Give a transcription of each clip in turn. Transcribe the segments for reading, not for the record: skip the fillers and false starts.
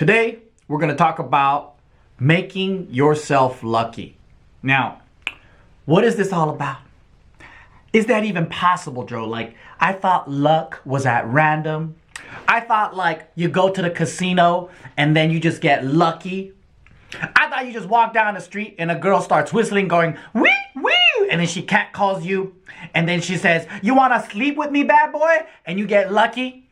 Today, we're going to talk about making yourself lucky. Now, what is this all about? Is that even possible, Joe? Like, I thought luck was at random. I thought, like, you go to the casino and then you just get lucky. I thought you just walk down the street and a girl starts whistling, going, wee, wee, and then she catcalls you. And then she says, you want to sleep with me, bad boy? And you get lucky.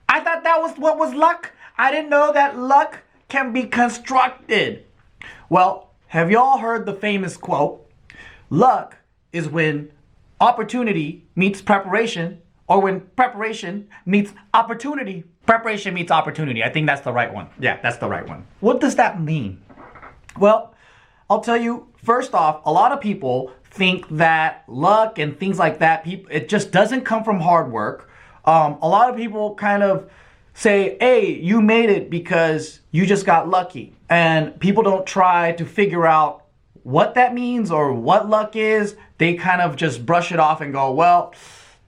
I thought that was what was luck. I didn't know that luck can be constructed. Well, have y'all heard the famous quote? Luck is when opportunity meets preparation, or when preparation meets opportunity. Preparation meets opportunity. I think that's the right one. Yeah, that's the right one. What does that mean? Well, I'll tell you, first off, a lot of people think that luck and things like that, it just doesn't come from hard work. A lot of people kind of say, hey, you made it because you just got lucky. And people don't try to figure out what that means or what luck is. They kind of just brush it off and go, well,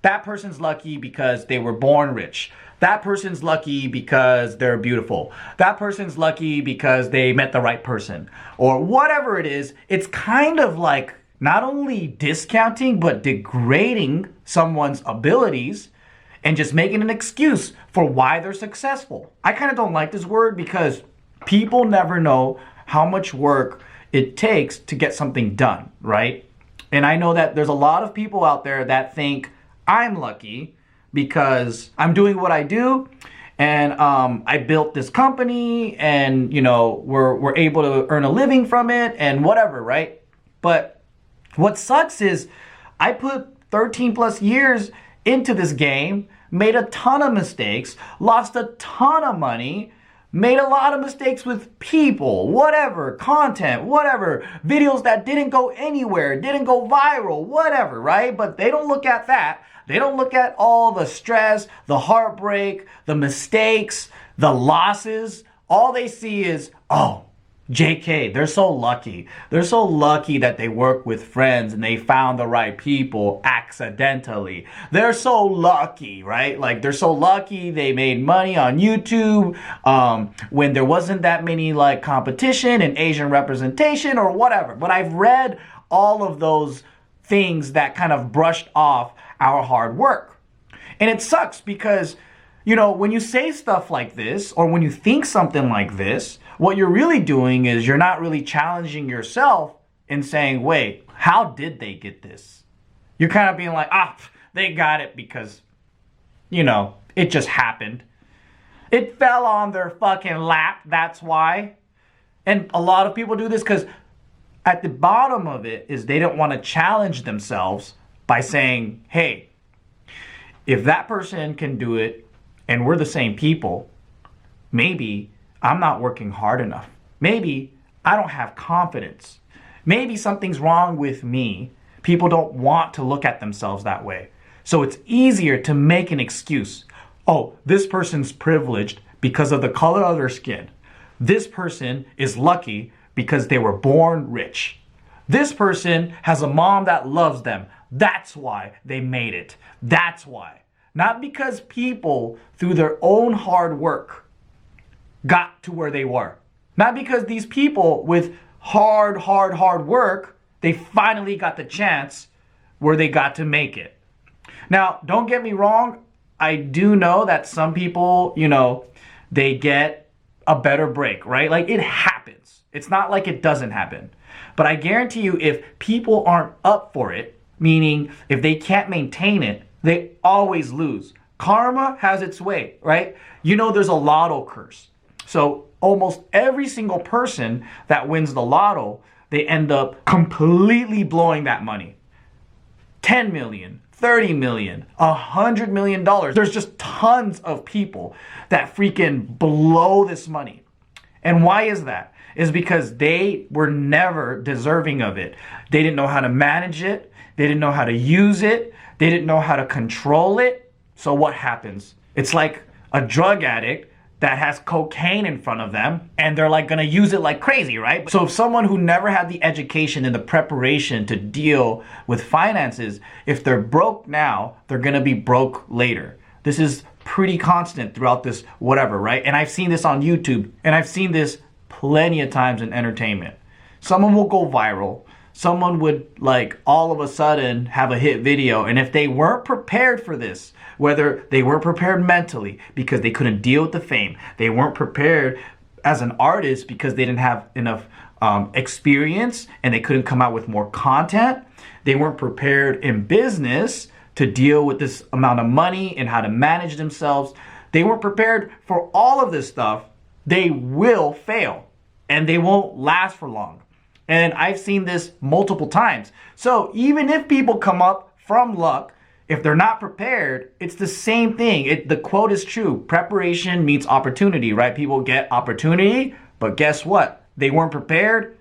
that person's lucky because they were born rich. That person's lucky because they're beautiful. That person's lucky because they met the right person. Or whatever it is, it's kind of like not only discounting, but degrading someone's abilities and just making an excuse for why they're successful. I kind of don't like this word because people never know how much work it takes to get something done, right? And I know that there's a lot of people out there that think I'm lucky because I'm doing what I do and I built this company and, you know, we're able to earn a living from it and whatever, right? But what sucks is I put 13 plus years into this game, made a ton of mistakes, lost a ton of money, made a lot of mistakes with people, whatever, content, whatever, videos that didn't go anywhere, didn't go viral, whatever, right? But they don't look at that. They don't look at all the stress, the heartbreak, the mistakes, the losses. All they see is, oh, JK, they're so lucky. They're so lucky that they work with friends and they found the right people accidentally. They're so lucky, right? Like they're so lucky they made money on YouTube when there wasn't that many like competition and Asian representation or whatever. But I've read all of those things that kind of brushed off our hard work. And it sucks because, you know, when you say stuff like this or when you think something like this, what you're really doing is you're not really challenging yourself and saying, wait, how did they get this? You're kind of being like, they got it because, you know, it just happened. It fell on their fucking lap, that's why. And a lot of people do this because at the bottom of it is they don't want to challenge themselves by saying, hey, if that person can do it and we're the same people, maybe I'm not working hard enough. Maybe I don't have confidence. Maybe something's wrong with me. People don't want to look at themselves that way. So it's easier to make an excuse. Oh, this person's privileged because of the color of their skin. This person is lucky because they were born rich. This person has a mom that loves them. That's why they made it. That's why. Not because people, through their own hard work, got to where they were. Not because these people with hard work, they finally got the chance where they got to make it. Now, don't get me wrong. I do know that some people, you know, they get a better break, right? Like it happens. It's not like it doesn't happen. But I guarantee you, if people aren't up for it, meaning if they can't maintain it, they always lose. Karma has its way, right? You know, there's a lotto curse. So almost every single person that wins the lotto, they end up completely blowing that money. 10 million, 30 million, $100 million. There's just tons of people that freaking blow this money. And why is that? Is because they were never deserving of it. They didn't know how to manage it. They didn't know how to use it. They didn't know how to control it. So what happens? It's like a drug addict that has cocaine in front of them and they're like gonna use it like crazy, right? So if someone who never had the education and the preparation to deal with finances, if they're broke now, they're gonna be broke later. This is pretty constant throughout this whatever, right? And I've seen this on YouTube, and I've seen this plenty of times in entertainment. Someone will go viral. Someone would like all of a sudden have a hit video, and if they weren't prepared for this, whether they weren't prepared mentally because they couldn't deal with the fame, they weren't prepared as an artist because they didn't have enough experience and they couldn't come out with more content, they weren't prepared in business to deal with this amount of money and how to manage themselves, they weren't prepared for all of this stuff, they will fail and they won't last for long. And I've seen this multiple times. So even if people come up from luck, if they're not prepared, it's the same thing. The quote is true. Preparation meets opportunity, right? People get opportunity, but guess what? They weren't prepared.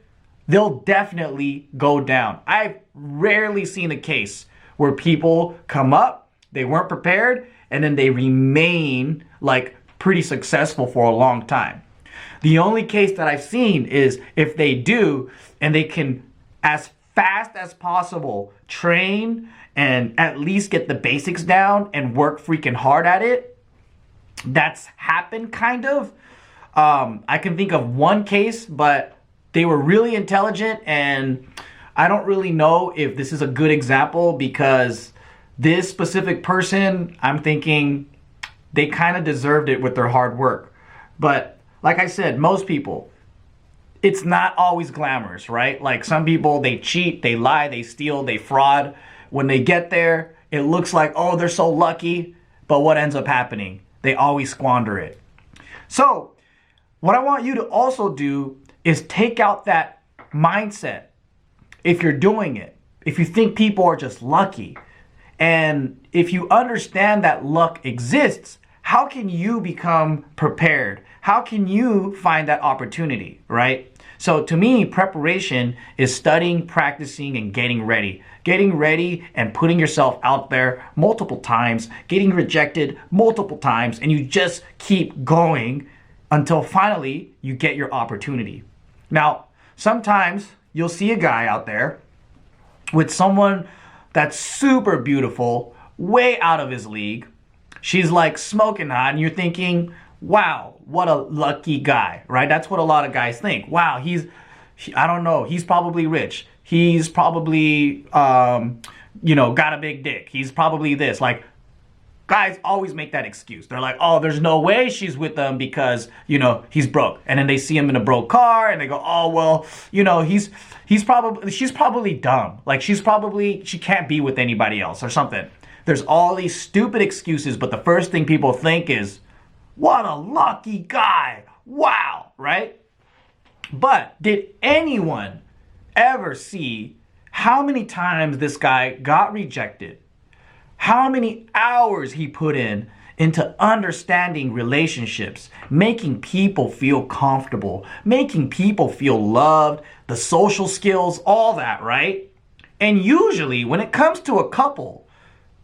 They'll definitely go down. I've rarely seen a case where people come up, they weren't prepared, and then they remain like pretty successful for a long time. The only case that I've seen is if they do, and they can, as fast as possible, train and at least get the basics down and work freaking hard at it. That's happened kind of. I can think of one case, but they were really intelligent, and I don't really know if this is a good example because this specific person, I'm thinking they kind of deserved it with their hard work. But like I said, most people, it's not always glamorous, right? Like some people, they cheat, they lie, they steal, they fraud. When they get there, it looks like, oh, they're so lucky. But what ends up happening? They always squander it. So what I want you to also do is take out that mindset. If you're doing it, if you think people are just lucky, and if you understand that luck exists, how can you become prepared? How can you find that opportunity, right? So to me, preparation is studying, practicing, and getting ready. Getting ready and putting yourself out there multiple times, getting rejected multiple times, and you just keep going until finally you get your opportunity. Now, sometimes you'll see a guy out there with someone that's super beautiful, way out of his league. She's like smoking hot, and you're thinking, wow, what a lucky guy, right? That's what a lot of guys think. Wow, I don't know, he's probably rich. He's probably, got a big dick. He's probably this. Like, guys always make that excuse. They're like, oh, there's no way she's with him because, he's broke. And then they see him in a broke car and they go, oh, well, she's probably dumb. Like, she can't be with anybody else or something. There's all these stupid excuses, but the first thing people think is, what a lucky guy. Wow, right? But did anyone ever see how many times this guy got rejected? How many hours he put into understanding relationships, making people feel comfortable, making people feel loved, the social skills, all that, right? And usually when it comes to a couple,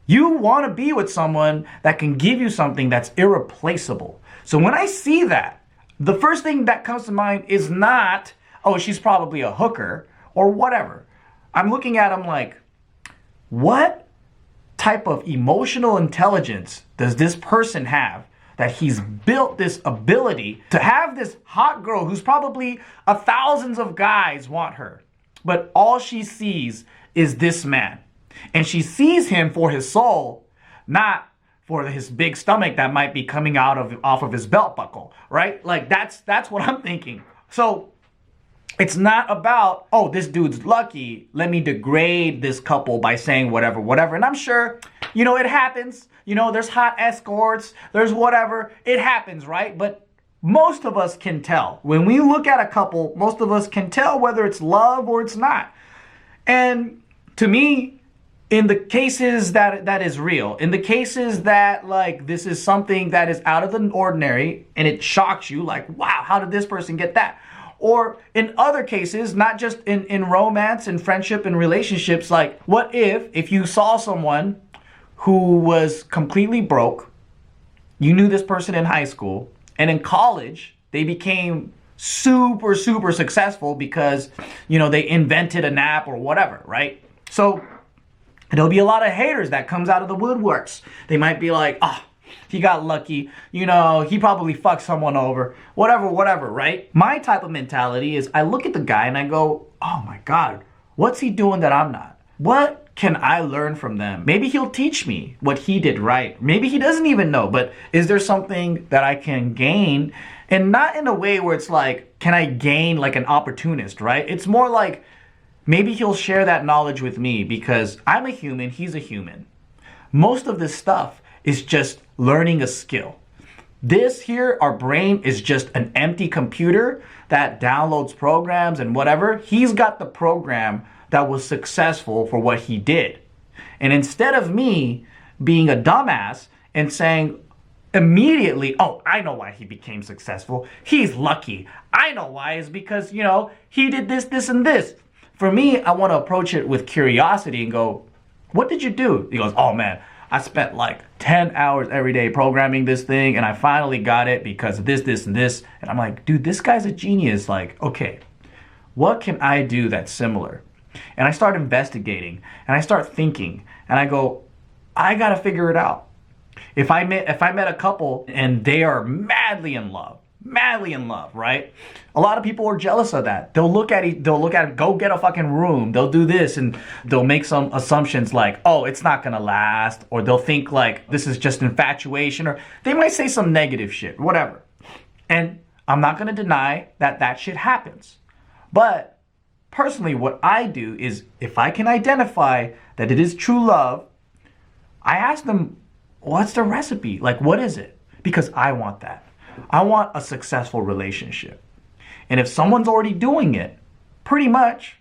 you want to be with someone that can give you something that's irreplaceable. So when I see that, the first thing that comes to mind is not, oh, she's probably a hooker or whatever. I'm looking at him like, what type of emotional intelligence does this person have that he's built this ability to have this hot girl who's probably thousands of guys want her, but all she sees is this man. And she sees him for his soul, not for his big stomach that might be coming off of his belt buckle, right? Like that's what I'm thinking. So it's not about, oh, this dude's lucky, let me degrade this couple by saying whatever. And I'm sure, it happens. There's hot escorts, there's whatever. It happens, right? But most of us can tell. When we look at a couple, most of us can tell whether it's love or it's not. And to me, in the cases that is real, in the cases that like this is something that is out of the ordinary and it shocks you, like, wow, how did this person get that? Or in other cases, not just in romance and friendship and relationships, like what if you saw someone who was completely broke, you knew this person in high school, and in college, they became super, super successful because, they invented an app or whatever, right? So there'll be a lot of haters that comes out of the woodworks. They might be like, oh, he got lucky, you know, he probably fucked someone over, whatever, right? My type of mentality is I look at the guy and I go, oh my God, what's he doing that I'm not? What can I learn from them? Maybe he'll teach me what he did right. Maybe he doesn't even know, but is there something that I can gain? And not in a way where it's like, can I gain like an opportunist, right? It's more like maybe he'll share that knowledge with me because I'm a human, he's a human. Most of this stuff is just learning a skill. This here, our brain is just an empty computer that downloads programs and whatever. He's got the program that was successful for what he did. And instead of me being a dumbass and saying immediately, oh, I know why he became successful. He's lucky. I know why. It's because, you know, he did this, this, and this. For me, I want to approach it with curiosity and go, what did you do? He goes, oh man, I spent like 10 hours every day programming this thing and I finally got it because of this, this, and this. And I'm like, dude, this guy's a genius. Like, okay, what can I do that's similar? And I start investigating and I start thinking and I go, I gotta figure it out. If I met a couple and they are madly in love, right? A lot of people are jealous of that. They'll look at it, go get a fucking room. They'll do this and they'll make some assumptions like, oh, it's not gonna last. Or they'll think like this is just infatuation, or they might say some negative shit, whatever. And I'm not gonna deny that that shit happens. But personally, what I do is if I can identify that it is true love, I ask them, what's the recipe? Like, what is it? Because I want that. I want a successful relationship. And if someone's already doing it, pretty much,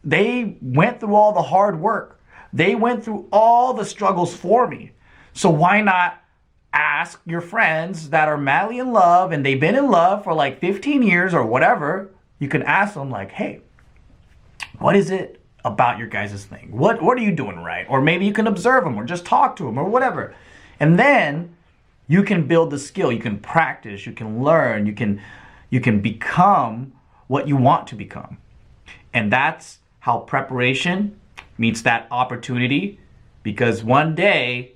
they went through all the hard work. They went through all the struggles for me. So why not ask your friends that are madly in love and they've been in love for like 15 years or whatever, you can ask them like, hey, what is it about your guys' thing? What are you doing right? Or maybe you can observe them or just talk to them or whatever. And then you can build the skill, you can practice, you can learn, you can become what you want to become. And that's how preparation meets that opportunity, because one day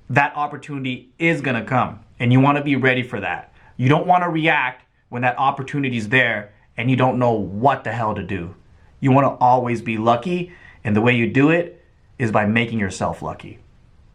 that opportunity is gonna come and you wanna be ready for that. You don't wanna react when that opportunity is there and you don't know what the hell to do. You wanna always be lucky, and the way you do it is by making yourself lucky.